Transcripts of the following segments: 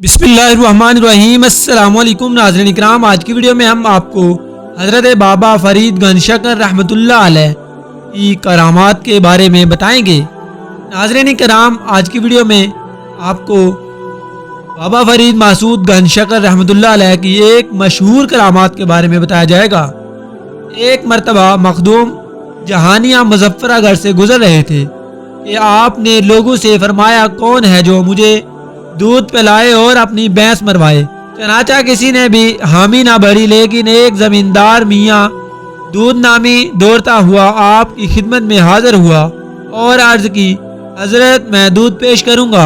बिस्मिल्लाहिर्रहमानिर्रहीम। अस्सलाम वालेकुम नाज़रीन इकराम। आज की वीडियो में हम आपको हज़रत बाबा फरीद गंजशकर रहमतुल्लाह अलैह की करामात के बारे में बताएंगे। नाज़रीन इकराम, आज की वीडियो में आपको बाबा फरीद मासूद गंजशकर रहमतुल्लाह अलैह की एक मशहूर करामात के बारे में बताया जाएगा। एक मरतबा मखदूम जहानिया मुजफ्फरागढ़ से गुजर रहे थे कि आपने लोगों से फरमाया, कौन है जो मुझे दूध पिलाए और अपनी भैंस मरवाए। चनाचा किसी ने भी हामी ना बढ़ी, लेकिन एक जमींदार मियाँ दूध नामी दौड़ता हुआ आपकी खिदमत में हाजिर हुआ और अर्ज की, हजरत मैं दूध पेश करूँगा।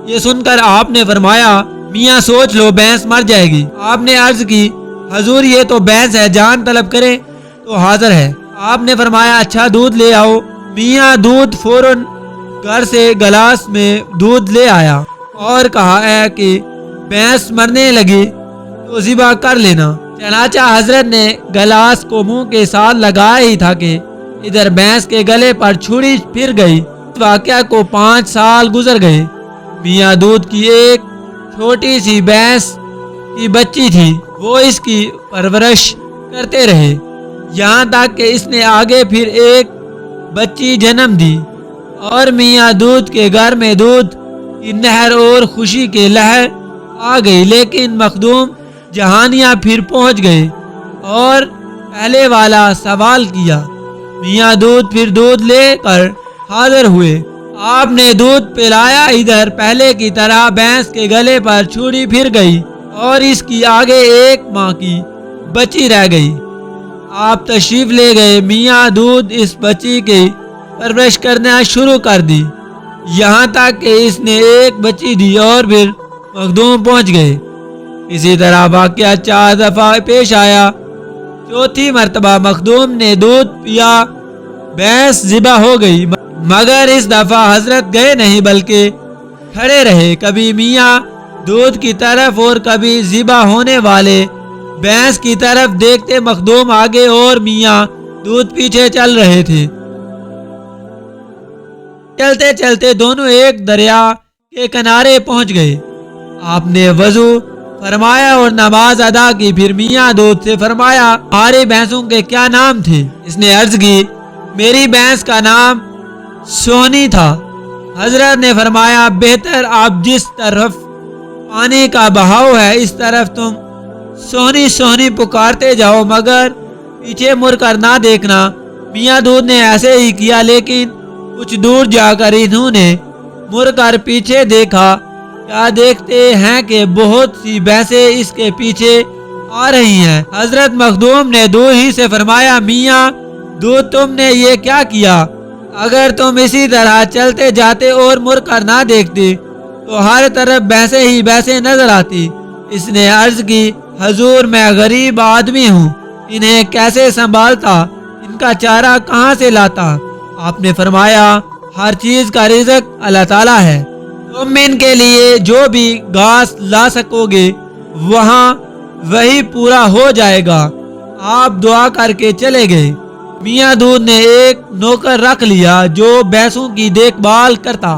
ये सुनकर आपने फरमाया, मियाँ सोच लो, भैंस मर जाएगी। आपने अर्ज की, हजूर ये तो भैंस है, जान तलब करे तो हाजिर है। आपने फरमाया, अच्छा दूध ले आओ। मियाँ दूध फौरन घर से गिलास में दूध ले आया और कहा है कि भैंस मरने लगी तो ज़िबा कर लेना। चनाचा हजरत ने गिलास को मुंह के साथ लगाया ही था कि इधर भैंस के गले पर छुरी फिर गई। इस वाक़या को 5 साल गुजर गए। मियाँ दूध की एक छोटी सी भैंस की बच्ची थी, वो इसकी परवरिश करते रहे, यहाँ तक कि इसने आगे फिर एक बच्ची जन्म दी और मियाँ दूध के घर में दूध की नहर और खुशी के लहर आ गई। लेकिन मखदूम जहानिया फिर पहुंच गए और पहले वाला सवाल किया। मियाँ दूध फिर दूध लेकर हाजिर हुए। आपने दूध पिलाया, इधर पहले की तरह भैंस के गले पर छुरी फिर गई और इसकी आगे एक माँ की बच्ची रह गई। आप तशरीफ ले गए। मियाँ दूध इस बच्ची की परवरिश करना शुरू कर दी, यहाँ तक कि इसने एक बच्ची दी और फिर मखदूम पहुँच गए। इसी तरह वाक़या 4 दफ़ा पेश आया। चौथी मरतबा मखदूम ने दूध पिया, भैंस ज़िबा हो गई, मगर इस दफ़ा हजरत गए नहीं बल्कि खड़े रहे, कभी मियाँ दूध की तरफ और कभी ज़िबा होने वाले भैंस की तरफ देखते। मखदूम आगे और मियाँ दूध पीछे चल रहे थे। चलते चलते दोनों एक दरिया के किनारे पहुंच गए। आपने वजू फरमाया और नमाज अदा की। फिर मियाँ दूध से फरमाया, हमारी भैंसों के क्या नाम थे? इसने अर्ज की, मेरी भैंस का नाम सोनी था। हजरत ने फरमाया, बेहतर आप जिस तरफ पानी का बहाव है इस तरफ तुम सोनी सोनी पुकारते जाओ, मगर पीछे मुड़ कर ना देखना। मियाँ दूध ने ऐसे ही किया, लेकिन कुछ दूर जाकर इन्होंने मुड़कर पीछे देखा। क्या देखते हैं कि बहुत सी भैंसें इसके पीछे आ रही हैं। हजरत मखदूम ने दूर ही से फरमाया, मियाँ दूध तुमने ये क्या किया? अगर तुम इसी तरह चलते जाते और मुड़कर ना देखते तो हर तरफ भैंसें ही भैंसें नजर आती। इसने अर्ज की, हजूर मैं गरीब आदमी हूँ, इन्हें कैसे संभालता, इनका चारा कहाँ से लाता? आपने फरमाया, हर चीज का रिज़्क अल्लाह ताला है, तुम इनके लिए जो भी घास ला सकोगे वहाँ वही पूरा हो जाएगा। आप दुआ करके चले गए। मियाँ दूध ने एक नौकर रख लिया जो भैंसों की देखभाल करता।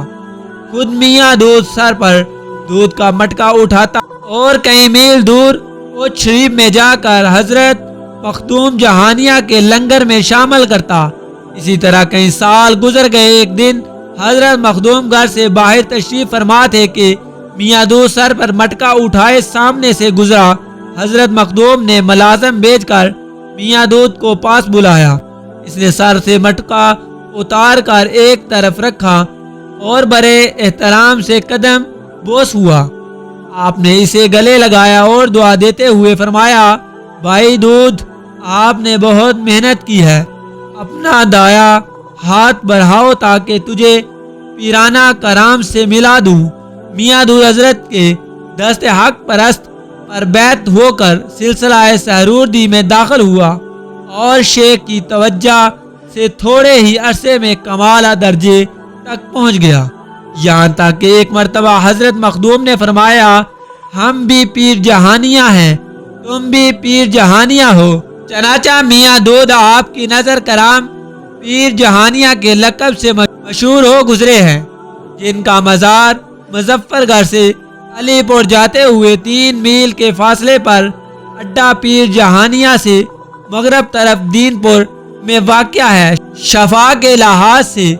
खुद मियाँ दूध सर पर दूध का मटका उठाता और कई मील दूर उस शरीफ में जाकर हजरत मखदूम जहानिया के लंगर में शामिल करता। इसी तरह कई साल गुजर गए। एक दिन हजरत मखदूम घर से बाहर तशरीफ फरमा थे कि मियाँ दूध सर पर मटका उठाए सामने से गुजरा। हजरत मखदूम ने मुलाजिम भेजकर मियाँ दूध को पास बुलाया। इसने सर से मटका उतार कर एक तरफ रखा और बड़े एहतराम से कदम बोस हुआ। आपने इसे गले लगाया और दुआ देते हुए फरमाया, भाई दूध, आपने बहुत मेहनत की है, अपना दाया हाथ बढ़ाओ ताकि तुझे पीराना कराम से मिला दूं। मियाँ दूध हजरत के दस्ते हक परस्त पर बैत होकर सिलसिला सहरूर्दी में दाखिल हुआ और शेख की तवज्जो से थोड़े ही अरसे में कमाला दर्जे तक पहुँच गया। यहाँ तक कि एक मरतबा हजरत मखदूम ने फरमाया, हम भी पीर जहानिया हैं, तुम भी पीर जहानिया हो। चनाचा मियाँ दूध आपकी नजर कराम पीर जहानिया के लक़ब से मशहूर हो गुजरे हैं, جن کا مزار مظفر گڑھ سے علی پور جاتے ہوئے 3 میل کے فاصلے پر اڈا پیر جہانیہ سے مغرب طرف دین پور میں واقع ہے۔ شفا کے لحاظ سے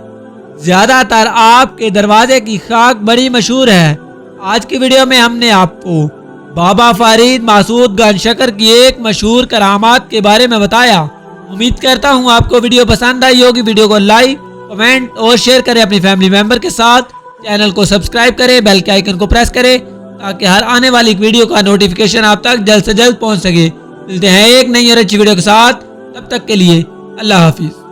زیادہ تر آپ کے دروازے کی خاک بڑی مشہور ہے۔ آج کی ویڈیو میں ہم نے آپ کو بابا فرید مسعود گنج شکر کی ایک مشہور کرامات کے بارے میں بتایا۔ امید کرتا ہوں آپ کو ویڈیو پسند آئی ہوگی۔ ویڈیو کو لائک، کمنٹ اور شیئر کریں اپنی فیملی ممبر کے ساتھ۔ چینل کو سبسکرائب کریں، بیل کے آئیکن کو پریس کریں تاکہ ہر آنے والی ویڈیو کا نوٹیفیکیشن آپ تک جلد سے جلد پہنچ سکے۔ ملتے ہیں ایک نئی اور اچھی ویڈیو کے ساتھ، تب تک کے لیے اللہ حافظ۔